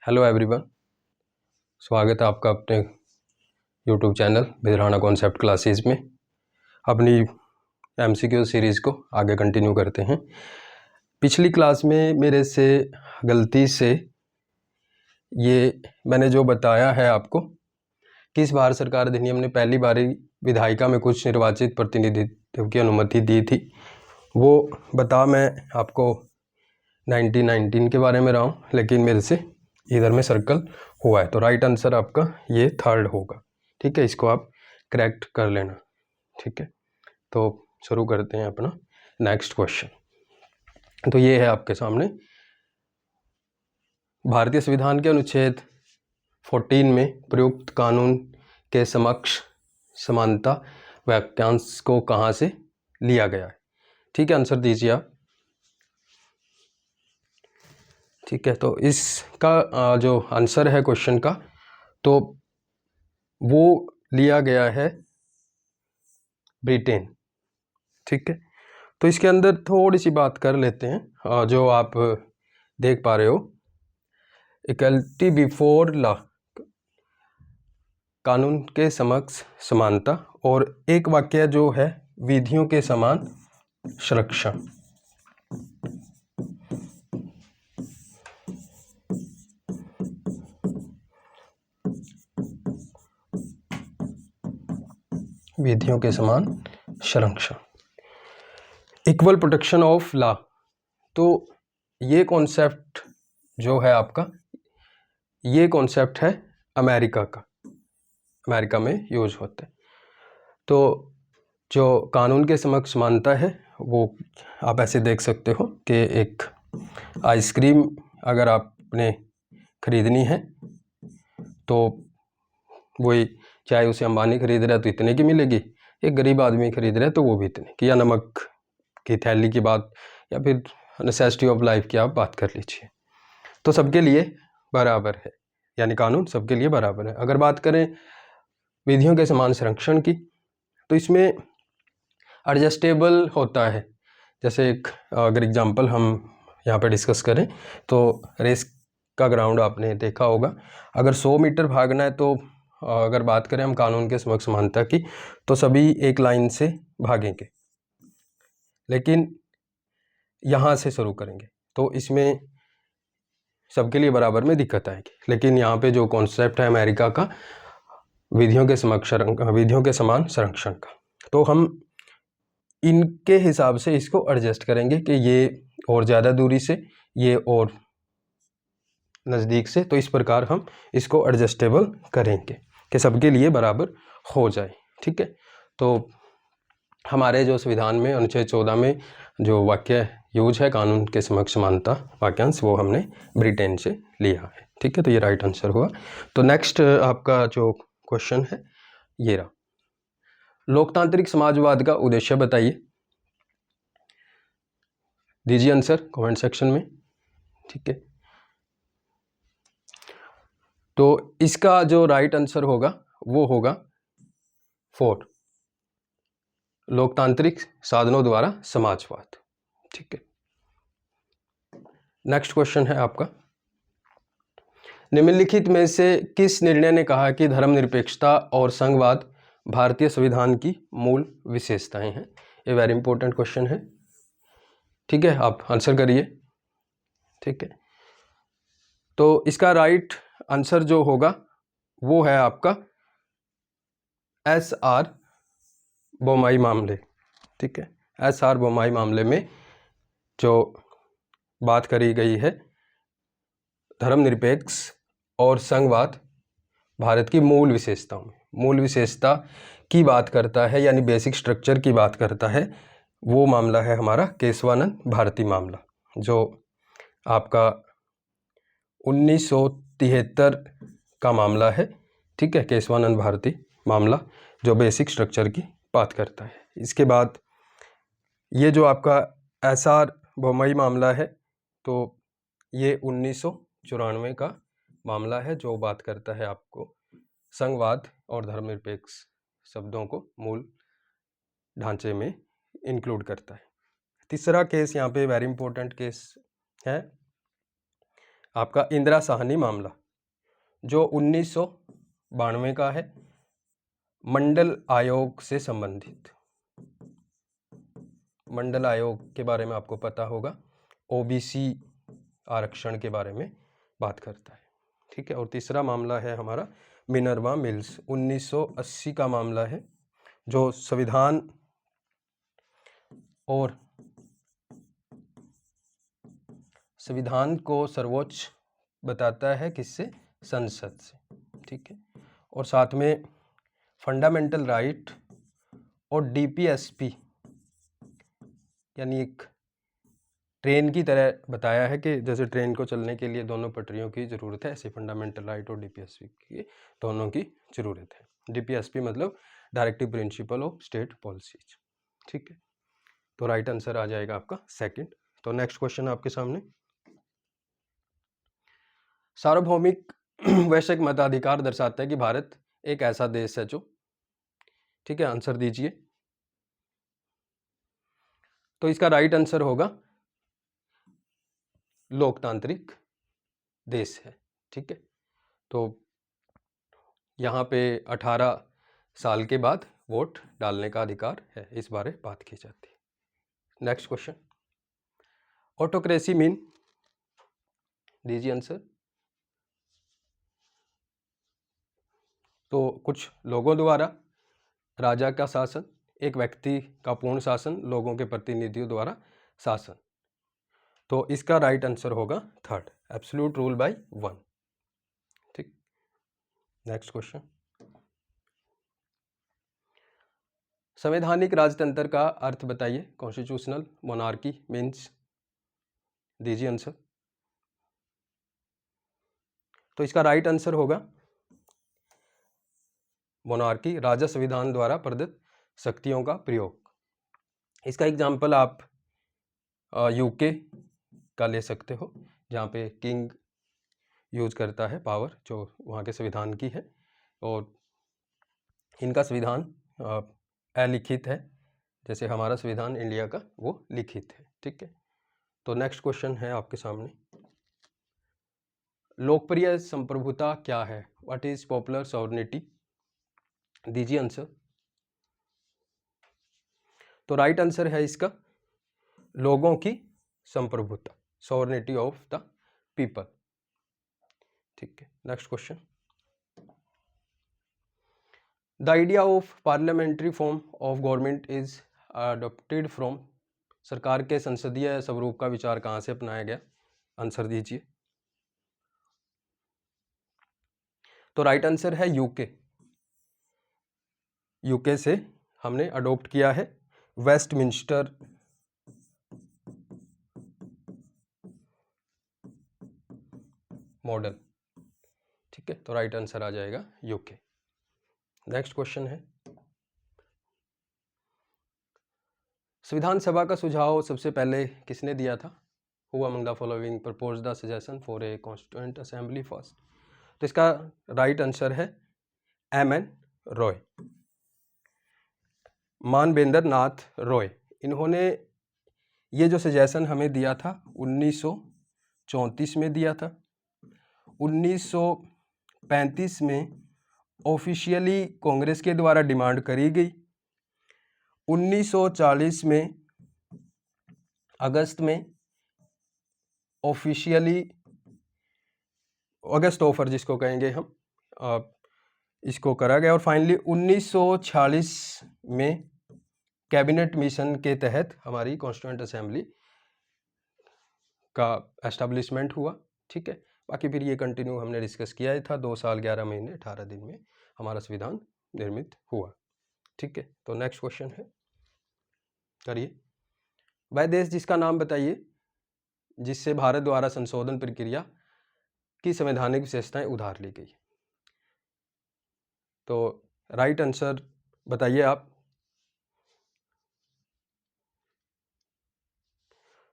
Hello everyone, स्वागत है आपका अपने यूट्यूब चैनल बिजराना कॉन्सेप्ट क्लासेस में। अपनी एमसीक्यू सीरीज़ को आगे कंटिन्यू करते हैं। पिछली क्लास में मेरे से गलती से ये मैंने जो बताया है आपको कि इस भारत सरकार अधिनियम ने पहली बारी विधायिका में कुछ निर्वाचित प्रतिनिधित्व की अनुमति दी थी, वो बता मैं आपको 1919 के बारे में रहा हूँ, लेकिन मेरे से इधर में सर्कल हुआ है, तो राइट आंसर आपका ये थर्ड होगा। ठीक है, इसको आप करेक्ट कर लेना। ठीक है, तो शुरू करते हैं अपना नेक्स्ट क्वेश्चन। तो ये है आपके सामने, भारतीय संविधान के अनुच्छेद 14 में प्रयुक्त कानून के समक्ष समानता वाक्यांश को कहाँ से लिया गया है? ठीक है, आंसर दीजिए आप। ठीक है, तो इसका जो आंसर है क्वेश्चन का, तो वो लिया गया है ब्रिटेन। ठीक है, तो इसके अंदर थोड़ी सी बात कर लेते हैं। जो आप देख पा रहे हो, इक्वलिटी बिफोर लॉ, कानून के समक्ष समानता, और एक वाक्य जो है विधियों के समान संरक्षण। विधियों के समान संरक्षण, इक्वल प्रोटेक्शन ऑफ लॉ। तो ये कॉन्सेप्ट जो है आपका, ये कॉन्सेप्ट है अमेरिका का, अमेरिका में यूज होता है। तो जो कानून के समक्ष समानता है, वो आप ऐसे देख सकते हो कि एक आइसक्रीम अगर आपने ख़रीदनी है तो वही, चाहे उसे अंबानी खरीद रहा है तो इतने की मिलेगी, एक गरीब आदमी खरीद रहा है तो वो भी इतने की, या नमक की थैली की बात, या फिर नेसेसिटी ऑफ लाइफ की आप बात कर लीजिए, तो सबके लिए बराबर है, यानी कानून सबके लिए बराबर है। अगर बात करें विधियों के समान संरक्षण की, तो इसमें एडजस्टेबल होता है। जैसे एक अगर एग्जांपल हम यहाँ पे डिस्कस करें, तो रेस का ग्राउंड आपने देखा होगा, अगर 100 मीटर भागना है तो अगर बात करें हम कानून के समक्ष समानता की, तो सभी एक लाइन से भागेंगे, लेकिन यहाँ से शुरू करेंगे तो इसमें सबके लिए बराबर में दिक्कत आएगी। लेकिन यहाँ पे जो कॉन्सेप्ट है अमेरिका का, विधियों के समान संरक्षण का, तो हम इनके हिसाब से इसको एडजस्ट करेंगे कि ये और ज़्यादा दूरी से, ये और नज़दीक से, तो इस प्रकार हम इसको एडजस्टेबल करेंगे कि सबके लिए बराबर हो जाए। ठीक है, तो हमारे जो संविधान में अनुच्छेद 14 में जो वाक्य यूज है कानून के समक्ष समानता वाक्यांश, वो हमने ब्रिटेन से लिया है। ठीक है, तो ये राइट आंसर हुआ। तो नेक्स्ट आपका जो क्वेश्चन है ये रहा, लोकतांत्रिक समाजवाद का उद्देश्य बताइए। दीजिए आंसर कमेंट सेक्शन में। ठीक है, तो इसका जो राइट आंसर होगा वो होगा 4, लोकतांत्रिक साधनों द्वारा समाजवाद। ठीक है, नेक्स्ट क्वेश्चन है आपका, निम्नलिखित में से किस निर्णय ने कहा कि धर्मनिरपेक्षता और संघवाद भारतीय संविधान की मूल विशेषताएं हैं? ये वेरी इंपॉर्टेंट क्वेश्चन है। ठीक है, आप आंसर करिए। ठीक है, तो इसका राइट आंसर जो होगा वो है आपका SR बोम्मई मामले। ठीक है, SR बोम्मई मामले में जो बात करी गई है, धर्मनिरपेक्ष और संघवाद भारत की मूल विशेषताओं में, मूल विशेषता की बात करता है, यानी बेसिक स्ट्रक्चर की बात करता है। वो मामला है हमारा केशवानंद भारती मामला, जो आपका 1973 का मामला है। ठीक है, केशवानंद भारती मामला जो बेसिक स्ट्रक्चर की बात करता है। इसके बाद ये जो आपका SR बोम्मई मामला है, तो ये 1994 का मामला है, जो बात करता है आपको संघवाद और धर्मनिरपेक्ष शब्दों को मूल ढांचे में इंक्लूड करता है। तीसरा केस यहाँ पे वेरी इंपॉर्टेंट केस है आपका इंदिरा साहनी मामला जो 1992 का है, मंडल आयोग से संबंधित। मंडल आयोग के बारे में आपको पता होगा, ओबीसी आरक्षण के बारे में बात करता है, ठीक है। और तीसरा मामला है हमारा मिनर्वा मिल्स, 1980 का मामला है, जो संविधान और संविधान को सर्वोच्च बताता है, किससे? संसद से, ठीक है। और साथ में फंडामेंटल राइट और डीपीएसपी, यानी एक ट्रेन की तरह बताया है कि जैसे ट्रेन को चलने के लिए दोनों पटरियों की ज़रूरत है, ऐसे फंडामेंटल राइट और डीपीएसपी की दोनों की ज़रूरत है। डीपीएसपी मतलब directive principle of state policies, ठीक है। तो राइट आंसर आ जाएगा आपका सेकंड। तो नेक्स्ट क्वेश्चन आपके सामने, सार्वभौमिक वैश्विक मताधिकार दर्शाता है कि भारत एक ऐसा देश है जो, ठीक है, आंसर दीजिए। तो इसका राइट आंसर होगा लोकतांत्रिक देश है, ठीक है। तो यहाँ पे 18 साल के बाद वोट डालने का अधिकार है, इस बारे बात की जाती है। नेक्स्ट क्वेश्चन, ऑटोक्रेसी मीन, दीजिए आंसर। तो कुछ लोगों द्वारा राजा का शासन, एक व्यक्ति का पूर्ण शासन, लोगों के प्रतिनिधियों द्वारा शासन। तो इसका राइट आंसर होगा third, absolute rule by one, ठीक। नेक्स्ट क्वेश्चन, संवैधानिक राजतंत्र का अर्थ बताइए। कॉन्स्टिट्यूशनल मोनार्की मीन्स, दीजिए आंसर। तो इसका राइट आंसर होगा मोनार्की, राजा संविधान द्वारा प्रदत्त शक्तियों का प्रयोग। इसका एग्जाम्पल आप यूके का ले सकते हो, जहाँ पे किंग यूज करता है पावर जो वहाँ के संविधान की है, और इनका संविधान अलिखित है, जैसे हमारा संविधान इंडिया का वो लिखित है, ठीक है। तो नेक्स्ट क्वेश्चन है आपके सामने, लोकप्रिय संप्रभुता क्या है? व्हाट इज पॉपुलर सॉवरेनिटी, दीजिए आंसर। तो राइट आंसर है इसका लोगों की संप्रभुता, सॉवरेनिटी ऑफ द पीपल, ठीक है। Next question, the idea of parliamentary form of government is adopted from, सरकार के संसदीय स्वरूप का विचार कहाँ से अपनाया गया? आंसर दीजिए। तो राइट आंसर है यूके, यूके से हमने अडॉप्ट किया है वेस्टमिंस्टर मॉडल, ठीक है। तो राइट आंसर आ जाएगा यूके। नेक्स्ट क्वेश्चन है, संविधान सभा का सुझाव सबसे पहले किसने दिया था? Who among the following propose the suggestion for a constituent assembly first? तो इसका राइट आंसर है एम.एन. रॉय, मानवेंद्र नाथ रॉय। इन्होंने ये जो सजेशन हमें दिया था 1934 में दिया था, 1935 में ऑफिशियली कांग्रेस के द्वारा डिमांड करी गई, 1940 में अगस्त में ऑफिशियली, अगस्त ऑफर जिसको कहेंगे हम, इसको करा गया, और फाइनली 1946 में कैबिनेट मिशन के तहत हमारी कॉन्स्टिट्यूएंट असेंबली का एस्टेब्लिशमेंट हुआ, ठीक है। बाकी फिर ये कंटिन्यू हमने डिस्कस किया ही था, 2 साल 11 महीने 18 दिन में हमारा संविधान निर्मित हुआ, ठीक है। तो नेक्स्ट क्वेश्चन है, करिए। वह देश जिसका नाम बताइए जिससे भारत द्वारा संशोधन प्रक्रिया की संवैधानिक विशेषताएं उधार ली गई। तो राइट आंसर बताइए आप।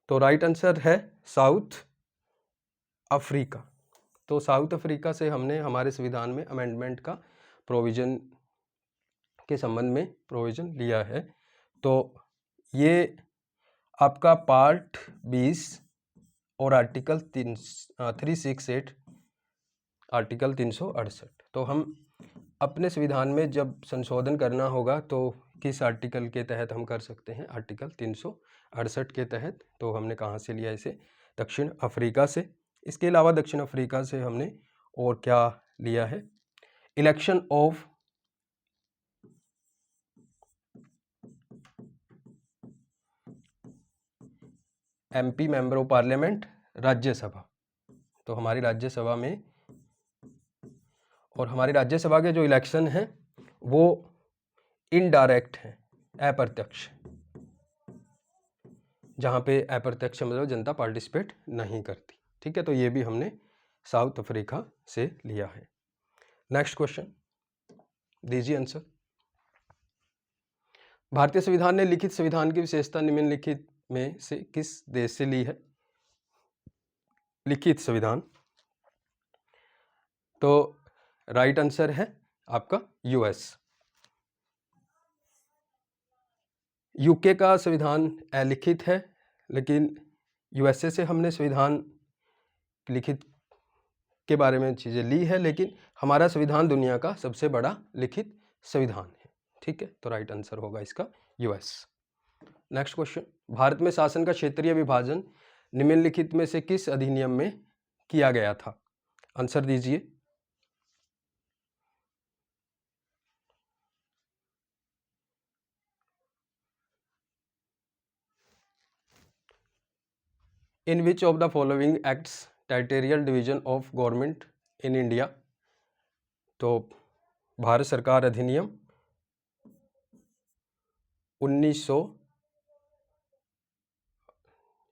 तो राइट आंसर है साउथ अफ्रीका। तो साउथ अफ्रीका से हमने हमारे संविधान में अमेंडमेंट का प्रोविज़न के संबंध में प्रोविज़न लिया है। तो ये आपका पार्ट 20 और आर्टिकल 368 आर्टिकल 368। तो हम अपने संविधान में जब संशोधन करना होगा तो किस आर्टिकल के तहत हम कर सकते हैं? आर्टिकल 368 के तहत। तो हमने कहाँ से लिया इसे? दक्षिण अफ्रीका से। इसके अलावा दक्षिण अफ्रीका से हमने और क्या लिया है? Election of MP member of parliament, Rajya Sabha. तो हमारी राज्यसभा में, और हमारी राज्यसभा के जो इलेक्शन हैं वो इनडायरेक्ट हैं, अप्रत्यक्ष, जहाँ पे अप्रत्यक्ष मतलब जनता पार्टिसिपेट नहीं करती। ठीक है, तो ये भी हमने साउथ अफ्रीका से लिया है। नेक्स्ट क्वेश्चन दीजिए आंसर। भारतीय संविधान ने लिखित संविधान की विशेषता निम्नलिखित में से किस देश से ली है? लिखित संविधान, तो राइट आंसर है आपका US। यूके का संविधान अलिखित है, लेकिन USA से हमने संविधान लिखित के बारे में चीज़ें ली है, लेकिन हमारा संविधान दुनिया का सबसे बड़ा लिखित संविधान है। ठीक है, तो राइट आंसर होगा इसका US। नेक्स्ट क्वेश्चन, भारत में शासन का क्षेत्रीय विभाजन निम्नलिखित में से किस अधिनियम में किया गया था? आंसर दीजिए। In which of the following acts territorial division of government in India? तो भारत सरकार अधिनियम 1900,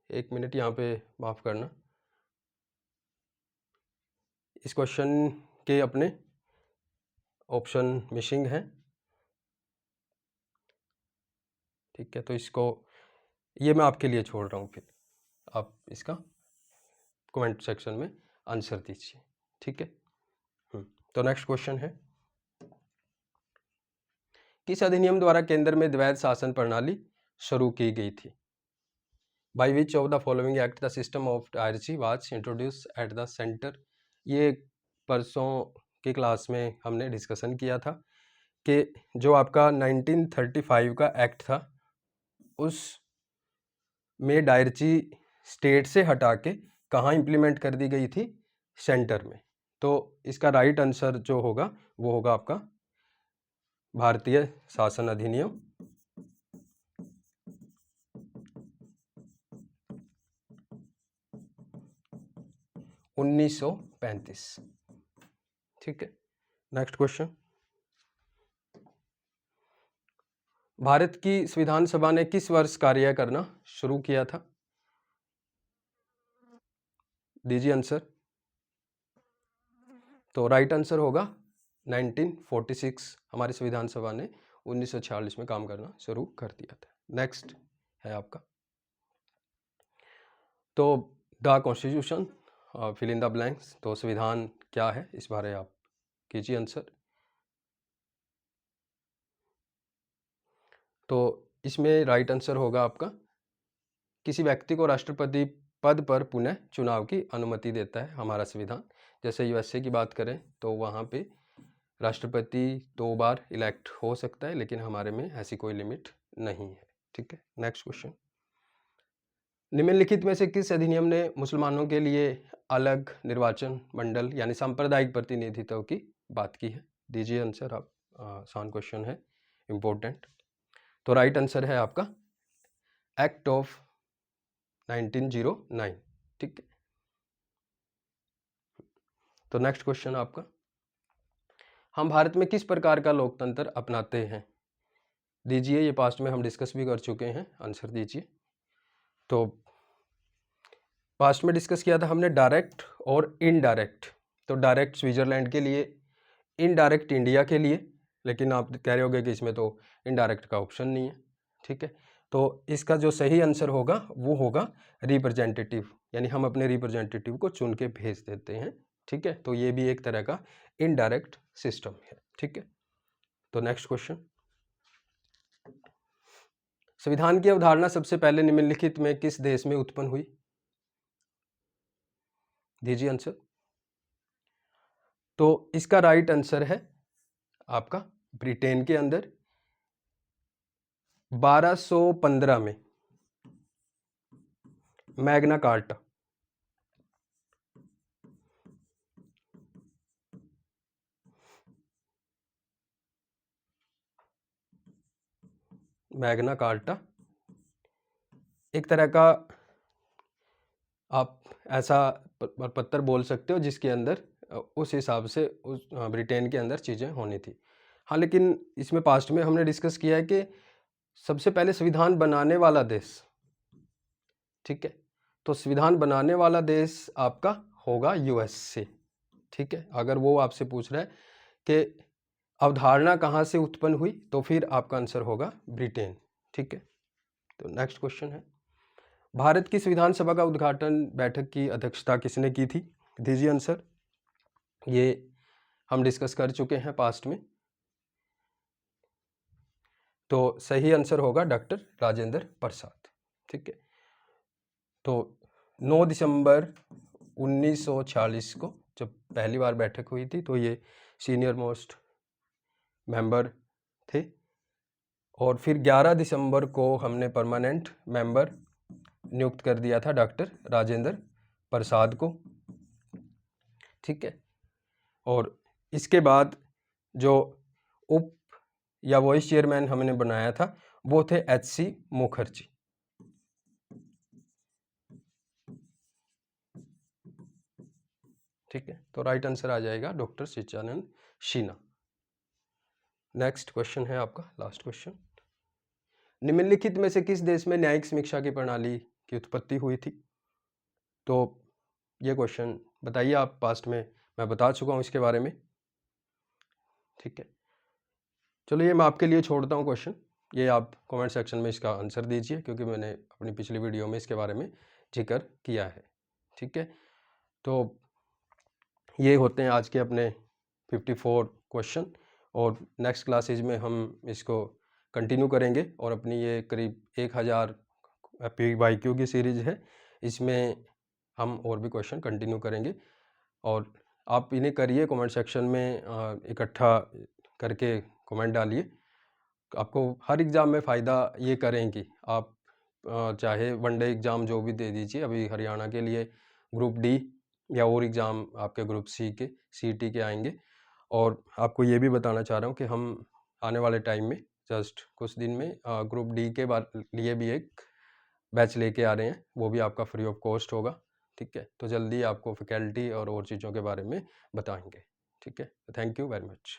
एक मिनट यहाँ पे माफ़ करना, इस क्वेश्चन के अपने ऑप्शन मिसिंग हैं। ठीक है, तो इसको ये मैं आपके लिए छोड़ रहा हूँ, फिर आप इसका कमेंट सेक्शन में आंसर दीजिए। ठीक है, तो नेक्स्ट क्वेश्चन है, किस अधिनियम द्वारा केंद्र में द्वैध शासन प्रणाली शुरू की गई थी? By which of the following act the system of dyarchy was introduce at the centre? ये परसों की क्लास में हमने डिस्कशन किया था कि जो आपका 1935 का एक्ट था, उस में डायरेक्सी स्टेट से हटा के कहाँ इम्प्लीमेंट कर दी गई थी? सेंटर में। तो इसका राइट आंसर जो होगा वो होगा आपका भारतीय शासन अधिनियम 1935। ठीक है, नेक्स्ट क्वेश्चन, भारत की संविधान सभा ने किस वर्ष कार्य करना शुरू किया था? दीजिए आंसर। तो राइट आंसर होगा 1946। हमारी संविधान सभा ने 1946 में काम करना शुरू कर दिया था। नेक्स्ट है आपका, तो the constitution fill in the blanks. तो संविधान क्या है, इस बारे आप कीजिए आंसर। तो इसमें राइट आंसर होगा आपका, किसी व्यक्ति को राष्ट्रपति पद पर पुनः चुनाव की अनुमति देता है हमारा संविधान। जैसे USA की बात करें तो वहाँ पे राष्ट्रपति 2 बार इलेक्ट हो सकता है, लेकिन हमारे में ऐसी कोई लिमिट नहीं है। ठीक है, नेक्स्ट क्वेश्चन, निम्नलिखित में से किस अधिनियम ने मुसलमानों के लिए अलग निर्वाचन मंडल यानी सांप्रदायिक प्रतिनिधित्व की बात की है? दीजिए आंसर आप, आसान क्वेश्चन है, इम्पोर्टेंट। तो राइट आंसर है आपका एक्ट ऑफ 1909। ठीक है, तो नेक्स्ट क्वेश्चन आपका, हम भारत में किस प्रकार का लोकतंत्र अपनाते हैं? दीजिए, ये पास्ट में हम डिस्कस भी कर चुके हैं, आंसर दीजिए। तो पास्ट में डिस्कस किया था हमने डायरेक्ट और इनडायरेक्ट। तो डायरेक्ट स्विट्जरलैंड के लिए, इनडायरेक्ट इंडिया के लिए, लेकिन आप कह रहे होगे कि इसमें तो इनडायरेक्ट का ऑप्शन नहीं है। ठीक है, तो इसका जो सही आंसर होगा वो होगा रिप्रेजेंटेटिव, यानी हम अपने रिप्रेजेंटेटिव को चुन के भेज देते हैं। ठीक है, तो ये भी एक तरह का इनडायरेक्ट सिस्टम है। ठीक है, तो नेक्स्ट क्वेश्चन, संविधान की अवधारणा सबसे पहले निम्नलिखित में किस देश में उत्पन्न हुई? दीजिए आंसर। तो इसका राइट आंसर है आपका ब्रिटेन के अंदर 1215 में मैग्ना कार्टा। मैग्ना कार्टा एक तरह का आप ऐसा पत्र बोल सकते हो जिसके अंदर उस हिसाब से उस ब्रिटेन के अंदर चीज़ें होनी थी। हाँ, लेकिन इसमें पास्ट में हमने डिस्कस किया है कि सबसे पहले संविधान बनाने वाला देश, ठीक है, तो संविधान बनाने वाला देश आपका होगा यूएसए, ठीक है। अगर वो आपसे पूछ रहा है कि अवधारणा कहाँ से उत्पन्न हुई, तो फिर आपका आंसर होगा ब्रिटेन, ठीक है। तो नेक्स्ट क्वेश्चन है, भारत की संविधान सभा का उद्घाटन बैठक की अध्यक्षता किसने की थी? दीजिए आंसर। ये हम डिस्कस कर चुके हैं पास्ट में, तो सही आंसर होगा डॉक्टर राजेंद्र प्रसाद, ठीक है। तो 9 दिसंबर 1946 को जब पहली बार बैठक हुई थी, तो ये सीनियर मोस्ट मेंबर थे, और फिर 11 दिसंबर को हमने परमानेंट मेंबर नियुक्त कर दिया था डॉक्टर राजेंद्र प्रसाद को, ठीक है। और इसके बाद जो उप या वाइस चेयरमैन हमने बनाया था वो थे HC मुखर्जी, ठीक है। तो राइट आंसर आ जाएगा डॉक्टर सच्चिदानंद सिन्हा। नेक्स्ट क्वेश्चन है आपका लास्ट क्वेश्चन, निम्नलिखित में से किस देश में न्यायिक समीक्षा की प्रणाली की उत्पत्ति हुई थी? तो ये क्वेश्चन बताइए आप, पास्ट में मैं बता चुका हूँ इसके बारे में, ठीक है। चलो ये मैं आपके लिए छोड़ता हूँ क्वेश्चन, ये आप कमेंट सेक्शन में इसका आंसर दीजिए, क्योंकि मैंने अपनी पिछली वीडियो में इसके बारे में जिक्र किया है, ठीक है। तो ये होते हैं आज के अपने 54 क्वेश्चन, और नेक्स्ट क्लासेज में हम इसको कंटिन्यू करेंगे, और अपनी ये करीब 1000 PYQ की सीरीज है, इसमें हम और भी क्वेश्चन कंटिन्यू करेंगे, और आप इन्हें करिए कमेंट सेक्शन में इकट्ठा करके कमेंट डालिए। आपको हर एग्ज़ाम में फ़ायदा ये करेंगी, आप चाहे वनडे एग्ज़ाम जो भी दे दीजिए, अभी हरियाणा के लिए ग्रुप डी या और एग्ज़ाम आपके ग्रुप सी के CT के आएंगे, और आपको ये भी बताना चाह रहा हूँ कि हम आने वाले टाइम में जस्ट कुछ दिन में ग्रुप डी के लिए भी एक बैच लेके आ रहे हैं, वो भी आपका फ्री ऑफ कॉस्ट होगा, ठीक है। तो जल्दी आपको फैकल्टी और चीज़ों के बारे में बताएंगे, ठीक है। Thank you very much.